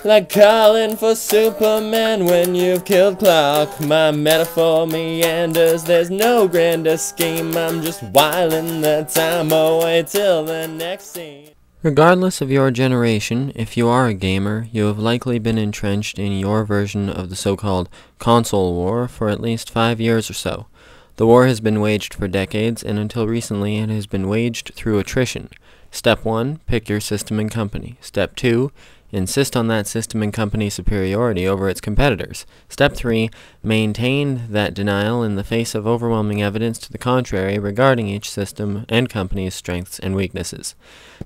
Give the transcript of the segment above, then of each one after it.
like calling for Superman when you've killed Clark. My metaphor meanders, there's no grander scheme. I'm just whiling the time away till the next scene. Regardless of your generation, if you are a gamer, you have likely been entrenched in your version of the so-called console war for at least 5 years or so. The war has been waged for decades, and until recently it has been waged through attrition. Step 1, pick your system and company. Step 2, insist on that system and company superiority over its competitors. Step 3, maintain that denial in the face of overwhelming evidence to the contrary regarding each system and company's strengths and weaknesses.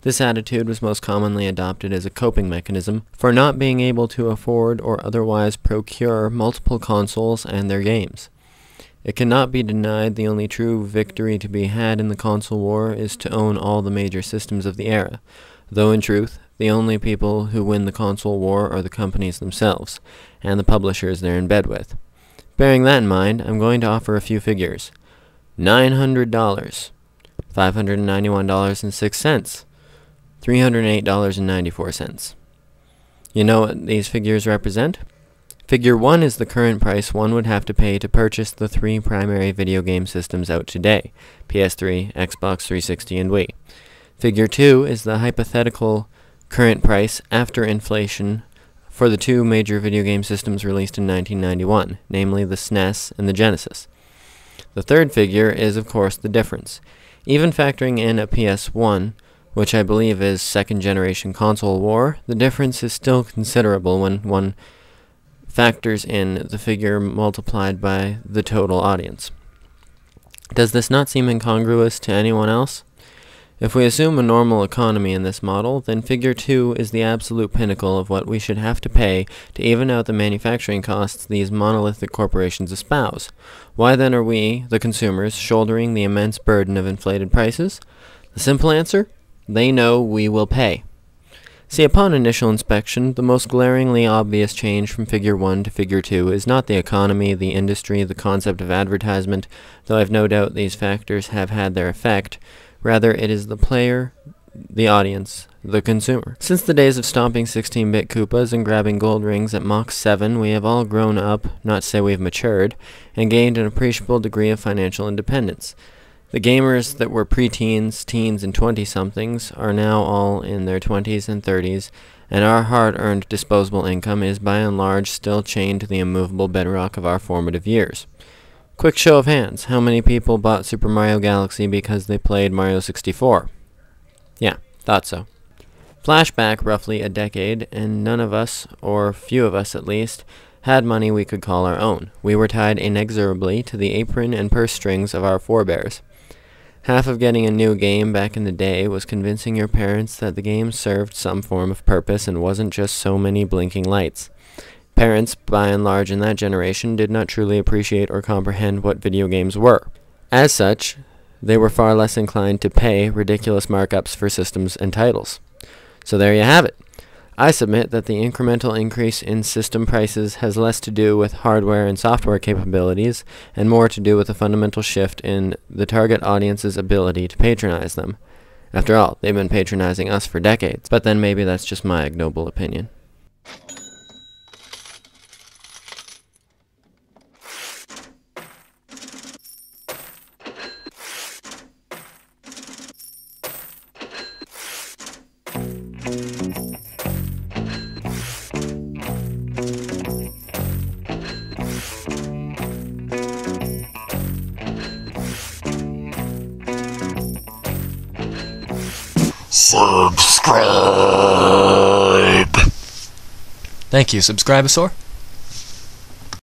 This attitude was most commonly adopted as a coping mechanism for not being able to afford or otherwise procure multiple consoles and their games. It cannot be denied the only true victory to be had in the console war is to own all the major systems of the era, though in truth, the only people who win the console war are the companies themselves, and the publishers they're in bed with. Bearing that in mind, I'm going to offer a few figures. $900, $591.06, $308.94. You know what these figures represent? Figure 1 is the current price one would have to pay to purchase the 3 primary video game systems out today, PS3, Xbox 360, and Wii. Figure 2 is the hypothetical current price after inflation for the 2 major video game systems released in 1991, namely the SNES and the Genesis. The third figure is, of course, the difference. Even factoring in a PS1, which I believe is second-generation console war, the difference is still considerable when one factors in the figure multiplied by the total audience. Does this not seem incongruous to anyone else? If we assume a normal economy in this model, then figure 2 is the absolute pinnacle of what we should have to pay to even out the manufacturing costs these monolithic corporations espouse. Why then are we, the consumers, shouldering the immense burden of inflated prices? The simple answer? They know we will pay. See, upon initial inspection, the most glaringly obvious change from Figure 1 to Figure 2 is not the economy, the industry, the concept of advertisement, though I've no doubt these factors have had their effect. Rather, it is the player, the audience, the consumer. Since the days of stomping 16-bit Koopas and grabbing gold rings at Mach 7, we have all grown up, not to say we've matured, and gained an appreciable degree of financial independence. The gamers that were preteens, teens, and 20-somethings are now all in their 20s and 30s, and our hard-earned disposable income is by and large still chained to the immovable bedrock of our formative years. Quick show of hands, how many people bought Super Mario Galaxy because they played Mario 64? Yeah, thought so. Flashback roughly a decade, and none of us, or few of us at least, had money we could call our own. We were tied inexorably to the apron and purse strings of our forebears. Half of getting a new game back in the day was convincing your parents that the game served some form of purpose and wasn't just so many blinking lights. Parents, by and large in that generation, did not truly appreciate or comprehend what video games were. As such, they were far less inclined to pay ridiculous markups for systems and titles. So there you have it. I submit that the incremental increase in system prices has less to do with hardware and software capabilities and more to do with a fundamental shift in the target audience's ability to patronize them. After all, they've been patronizing us for decades, but then maybe that's just my ignoble opinion. Subscribe! Thank you, Subscribosaur.